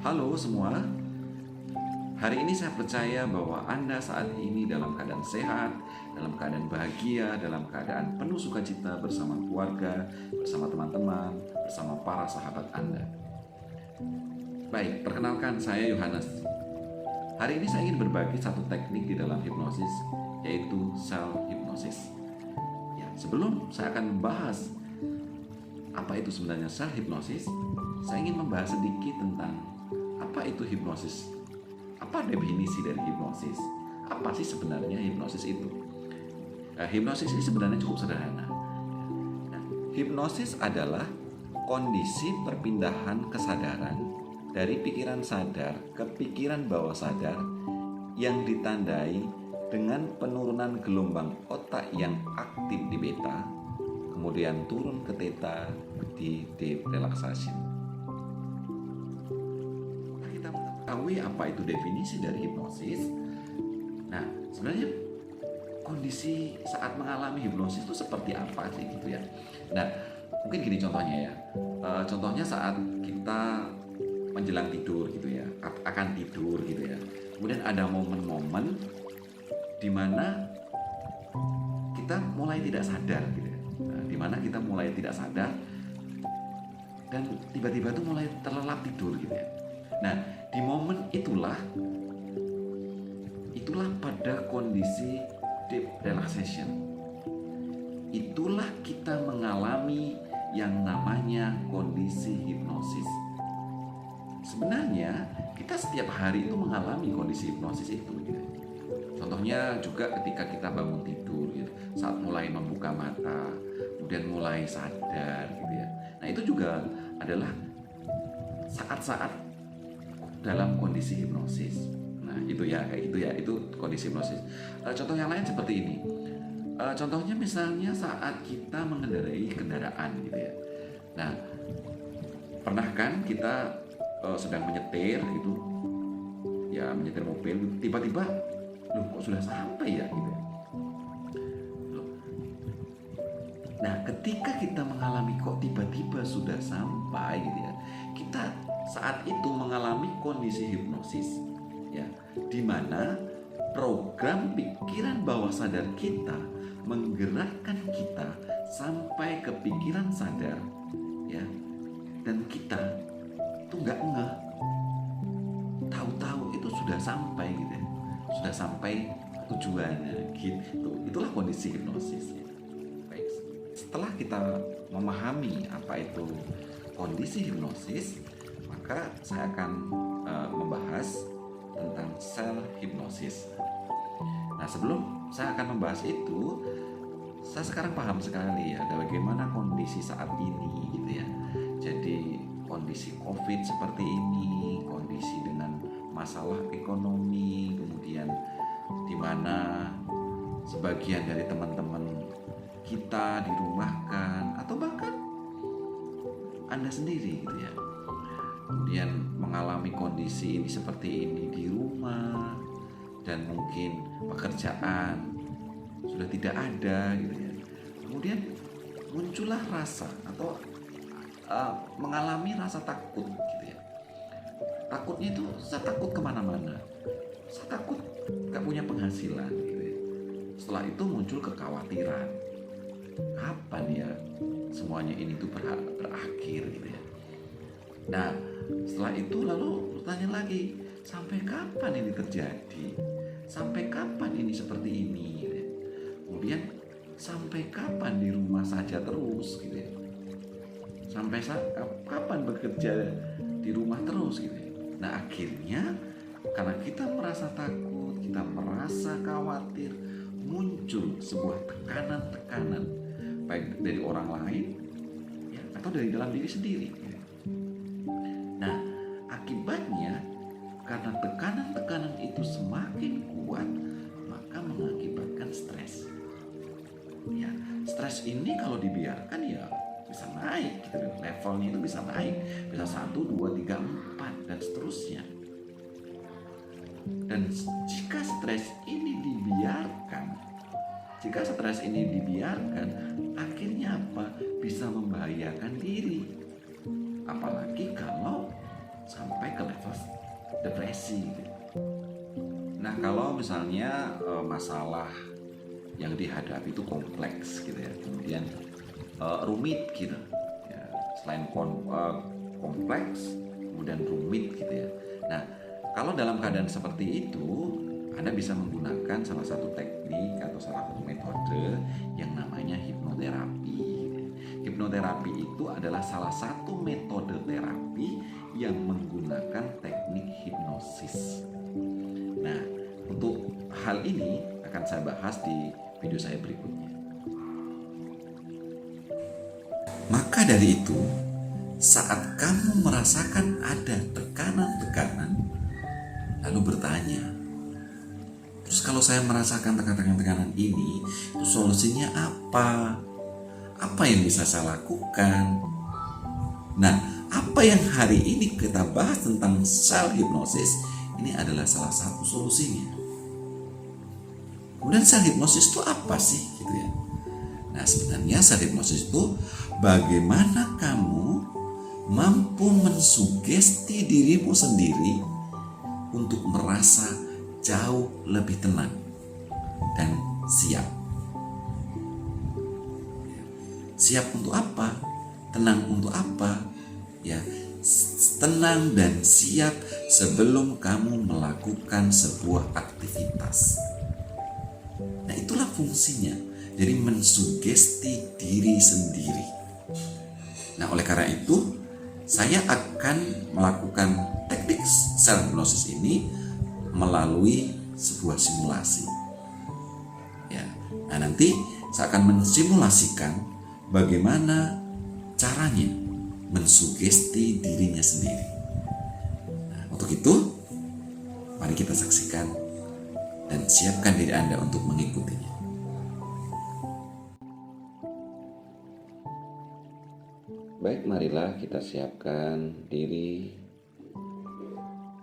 Halo semua, hari ini saya percaya bahwa Anda saat ini dalam keadaan sehat, dalam keadaan bahagia, dalam keadaan penuh sukacita bersama keluarga, bersama teman-teman, bersama para sahabat Anda. Baik, perkenalkan saya Yohanes. Hari ini saya ingin berbagi satu teknik di dalam hipnosis, yaitu self hypnosis. Ya, sebelum saya akan membahas apa itu sebenarnya self hypnosis, saya ingin membahas sedikit tentang apa itu hipnosis. Apa definisi dari hipnosis? Apa sih sebenarnya hipnosis itu? Hipnosis ini sebenarnya cukup sederhana. Nah, hipnosis adalah kondisi perpindahan kesadaran dari pikiran sadar ke pikiran bawah sadar yang ditandai dengan penurunan gelombang otak yang aktif di beta, kemudian turun ke theta di deep relaxation. Kita mengetahui apa itu definisi dari hipnosis. Nah, sebenarnya kondisi saat mengalami hipnosis itu seperti apa sih gitu ya. Nah, mungkin gini contohnya ya. Contohnya saat kita menjelang tidur gitu ya, akan tidur gitu ya. Kemudian ada momen-momen di mana kita mulai tidak sadar gitu ya. Nah, di mana kita mulai tidak sadar dan tiba-tiba tuh mulai terlelap tidur gitu ya. Nah, di momen itulah pada kondisi deep relaxation. Itulah kita mengalami yang namanya kondisi hipnosis. Sebenarnya kita setiap hari itu mengalami kondisi hipnosis itu gitu. Contohnya juga ketika kita bangun tidur gitu, saat mulai membuka mata, kemudian mulai sadar gitu ya. Nah, itu juga adalah saat-saat dalam kondisi hipnosis. Nah, itu ya, kayak gitu ya, itu kondisi hipnosis. Contoh yang lain seperti ini. Contohnya misalnya saat kita mengendarai kendaraan gitu ya. Nah, pernah kan kita sedang menyetir gitu, ya menyetir mobil, tiba-tiba, loh kok sudah sampai ya gitu ya. Nah, ketika kita mengalami kok tiba-tiba sudah sampai gitu ya, kita saat itu mengalami kondisi hipnosis ya, di mana program pikiran bawah sadar kita menggerakkan kita sampai ke pikiran sadar ya, dan kita tuh nggak ngeh, tahu-tahu itu sudah sampai gitu ya, sudah sampai tujuannya gitu. Itulah kondisi hipnosis ya. Baik, setelah kita memahami apa itu kondisi hipnosis, maka saya akan membahas tentang self hypnosis. Nah, sebelum saya akan membahas itu, saya sekarang paham sekali ya bagaimana kondisi saat ini gitu ya. Jadi kondisi COVID seperti ini, kondisi dengan masalah ekonomi, kemudian di mana sebagian dari teman-teman kita dirumahkan atau bahkan Anda sendiri gitu ya, kemudian mengalami kondisi ini seperti ini di rumah, dan mungkin pekerjaan sudah tidak ada gitu ya. Kemudian muncullah rasa atau mengalami rasa takut gitu ya. Takutnya itu saya takut kemana-mana, saya takut gak punya penghasilan gitu ya. Setelah itu muncul kekhawatiran, kapan ya semuanya ini tuh berakhir gitu ya. Nah, setelah itu lalu bertanya lagi, sampai kapan ini terjadi? Sampai kapan ini seperti ini? Gitu ya. Kemudian sampai kapan di rumah saja terus gitu ya? Sampai kapan bekerja di rumah terus gitu ya? Nah, akhirnya karena kita merasa takut, kita merasa khawatir, muncul sebuah tekanan-tekanan baik dari orang lain ya, atau dari dalam diri sendiri. Nah, akibatnya karena tekanan-tekanan itu semakin kuat, maka mengakibatkan stres. Ya, stres ini kalau dibiarkan ya bisa naik gitu, levelnya itu bisa naik, bisa 1, 2, 3, 4 dan seterusnya. Dan jika stres ini dibiarkan, akhirnya apa? Bisa membahayakan diri. Apalagi kalau sampai ke level depresi gitu. Nah, kalau misalnya masalah yang dihadapi itu kompleks gitu ya, kemudian rumit gitu ya, selain kompleks kemudian rumit gitu ya. Nah, kalau dalam keadaan seperti itu, Anda bisa menggunakan salah satu teknik atau salah satu metode yang namanya hipnoterapi. Hipnoterapi itu adalah salah satu metode terapi yang menggunakan teknik hipnosis. Nah, untuk hal ini akan saya bahas di video saya berikutnya. Maka dari itu, saat kamu merasakan ada tekanan-tekanan, lalu bertanya, terus kalau saya merasakan tekanan-tekanan ini, itu solusinya apa? Apa yang bisa saya lakukan? Nah, apa yang hari ini kita bahas tentang self hypnosis, ini adalah salah satu solusinya. Kemudian self hypnosis itu apa sih gitu ya? Nah, sebenarnya self hypnosis itu bagaimana kamu mampu mensugesti dirimu sendiri untuk merasa jauh lebih tenang dan siap. Siap untuk apa? Tenang untuk apa? Ya, tenang dan siap sebelum kamu melakukan sebuah aktivitas. Nah, itulah fungsinya. Jadi mensugesti diri sendiri. Nah, oleh karena itu, saya akan melakukan teknik self hypnosis ini melalui sebuah simulasi. Ya, nah nanti saya akan mensimulasikan bagaimana caranya mensugesti dirinya sendiri. Nah, untuk itu, mari kita saksikan dan siapkan diri Anda untuk mengikutinya. Baik, marilah kita siapkan diri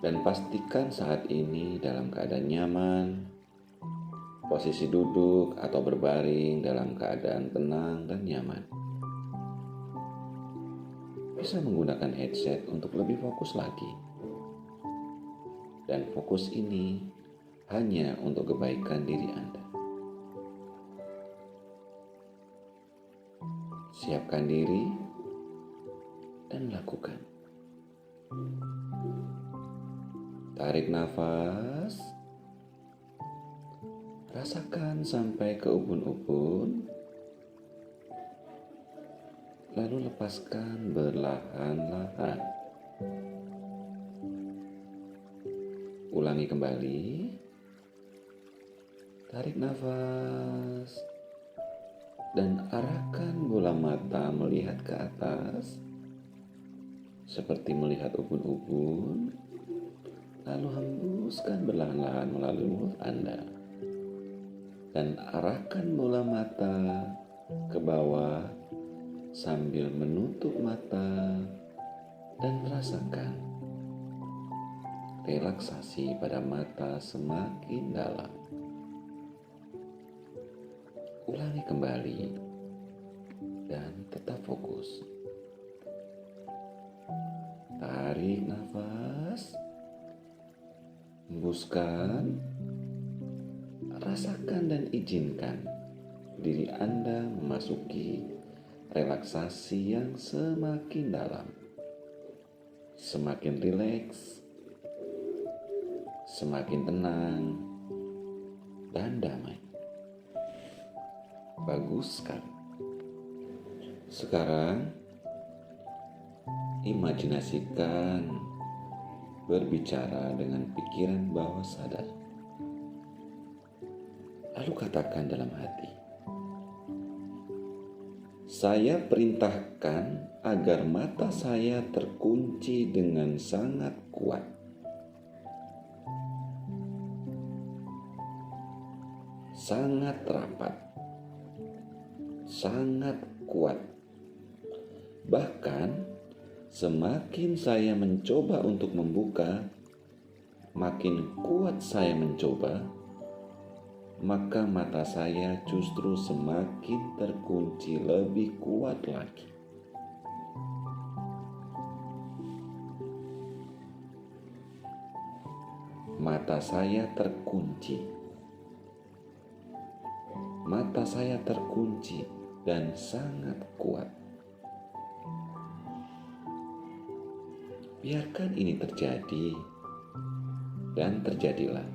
dan pastikan saat ini dalam keadaan nyaman, posisi duduk atau berbaring dalam keadaan tenang dan nyaman. Bisa menggunakan headset untuk lebih fokus lagi. Dan fokus ini hanya untuk kebaikan diri Anda. Siapkan diri dan lakukan. Tarik nafas, rasakan sampai ke ubun-ubun, lalu lepaskan perlahan-lahan. Ulangi kembali, tarik nafas, dan arahkan bola mata melihat ke atas, seperti melihat ubun-ubun, lalu hembuskan perlahan-lahan melalui mulut Anda. Dan arahkan bola mata ke bawah sambil menutup mata dan merasakan relaksasi pada mata semakin dalam. Ulangi kembali dan tetap fokus. Tarik nafas, hembuskan, rasakan dan izinkan diri Anda memasuki relaksasi yang semakin dalam, semakin rileks, semakin tenang, dan damai. Bagus sekali. Sekarang, imajinasikan berbicara dengan pikiran bawah sadar. Lalu katakan dalam hati, saya perintahkan agar mata saya terkunci dengan sangat kuat. Sangat rapat. Sangat kuat. Bahkan semakin saya mencoba untuk membuka, makin kuat saya mencoba, maka mata saya justru semakin terkunci lebih kuat lagi. mata saya terkunci. Mata saya terkunci dan sangat kuat. Biarkan ini terjadi, dan terjadilah.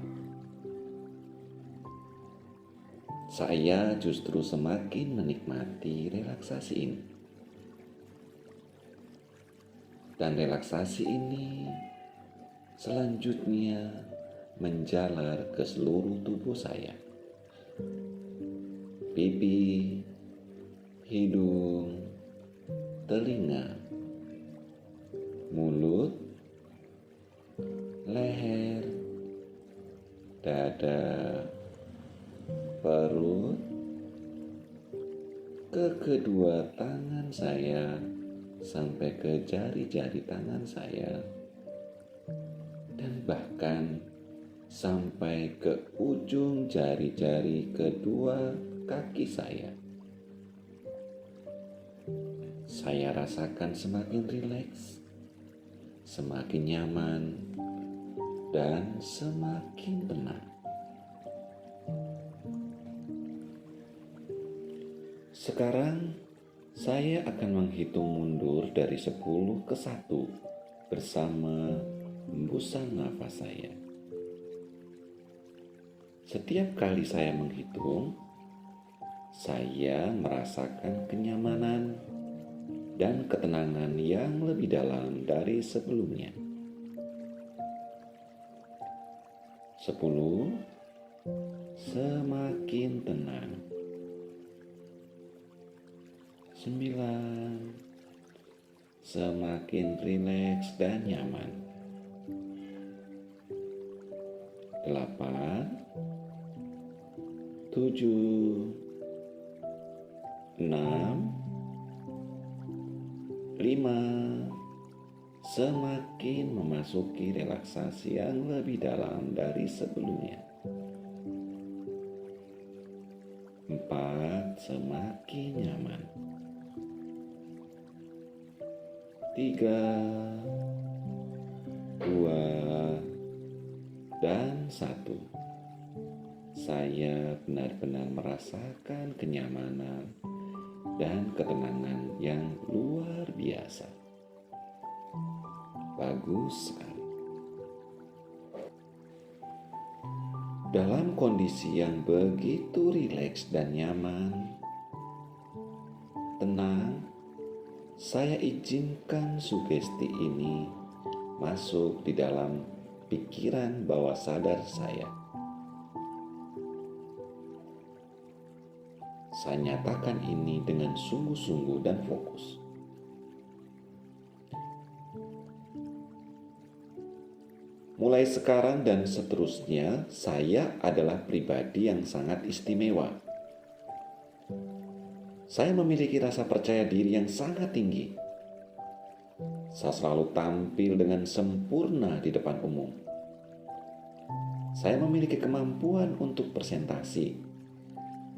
Saya justru semakin menikmati relaksasi ini. Dan relaksasi ini selanjutnya menjalar ke seluruh tubuh saya. Pipi, hidung, telinga, mulut, leher, dada, perut, ke kedua tangan saya, sampai ke jari-jari tangan saya, dan bahkan sampai ke ujung jari-jari kedua kaki saya. Saya rasakan semakin rileks, semakin nyaman, dan semakin tenang. Sekarang saya akan menghitung mundur dari 10 ke 1 bersama hembusan nafas saya. Setiap kali saya menghitung, saya merasakan kenyamanan dan ketenangan yang lebih dalam dari sebelumnya. 10, semakin tenang. 9, semakin rileks dan nyaman. 8, 7, 6, 5, semakin memasuki relaksasi yang lebih dalam dari sebelumnya. 4, semakin nyaman. 3, 2, dan 1. Saya benar-benar merasakan kenyamanan dan ketenangan yang luar biasa. Bagus sekali. Dalam kondisi yang begitu rileks dan nyaman, tenang, saya izinkan sugesti ini masuk di dalam pikiran bawah sadar saya. Saya nyatakan ini dengan sungguh-sungguh dan fokus. Mulai sekarang dan seterusnya, saya adalah pribadi yang sangat istimewa. Saya memiliki rasa percaya diri yang sangat tinggi. Saya selalu tampil dengan sempurna di depan umum. Saya memiliki kemampuan untuk presentasi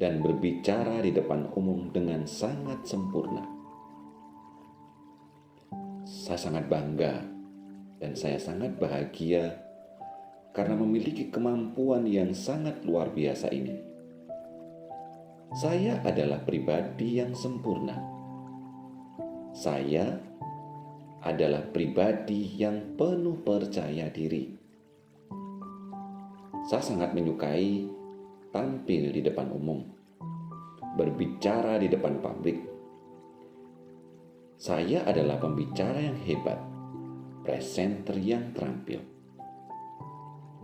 dan berbicara di depan umum dengan sangat sempurna. Saya sangat bangga dan saya sangat bahagia karena memiliki kemampuan yang sangat luar biasa ini. Saya adalah pribadi yang sempurna. Saya adalah pribadi yang penuh percaya diri. Saya sangat menyukai tampil di depan umum, berbicara di depan publik. Saya adalah pembicara yang hebat, presenter yang terampil.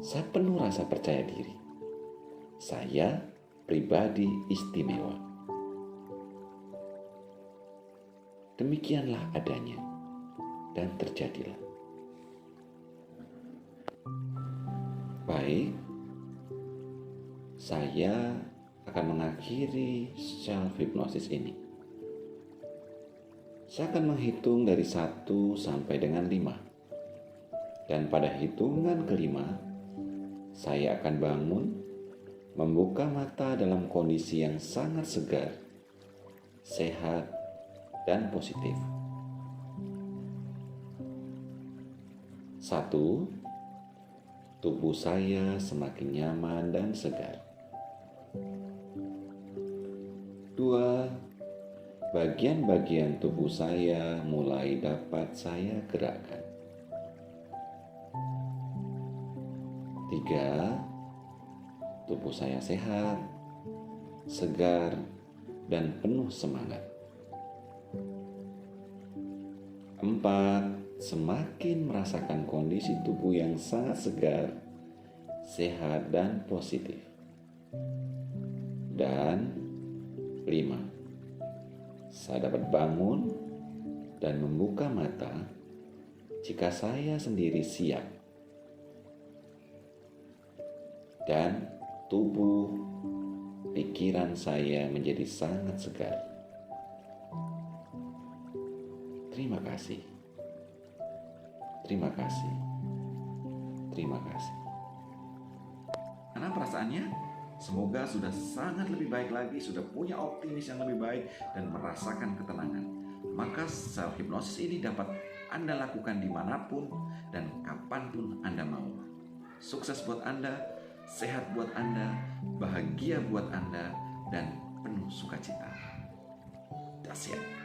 Saya penuh rasa percaya diri. Saya pribadi istimewa. Demikianlah adanya, dan terjadilah. Baik, saya akan mengakhiri self-hypnosis ini. Saya akan menghitung dari 1 sampai dengan 5. Dan pada hitungan kelima, saya akan bangun, membuka mata dalam kondisi yang sangat segar, sehat, dan positif. 1, tubuh saya semakin nyaman dan segar. 2. Bagian-bagian tubuh saya mulai dapat saya gerakkan. 3. Tubuh saya sehat, segar, dan penuh semangat. 4. Semakin merasakan kondisi tubuh yang sangat segar, sehat, dan positif. Dan 5. Saya dapat bangun dan membuka mata jika saya sendiri siap. Dan tubuh, pikiran saya menjadi sangat segar. Terima kasih. Terima kasih. Terima kasih. Karena perasaannya semoga sudah sangat lebih baik lagi, sudah punya optimis yang lebih baik, dan merasakan ketenangan. Maka self hipnosis ini dapat Anda lakukan dimanapun dan kapanpun Anda mau. Sukses buat Anda, sehat buat Anda, bahagia buat Anda, dan penuh sukacita. Dahsyat.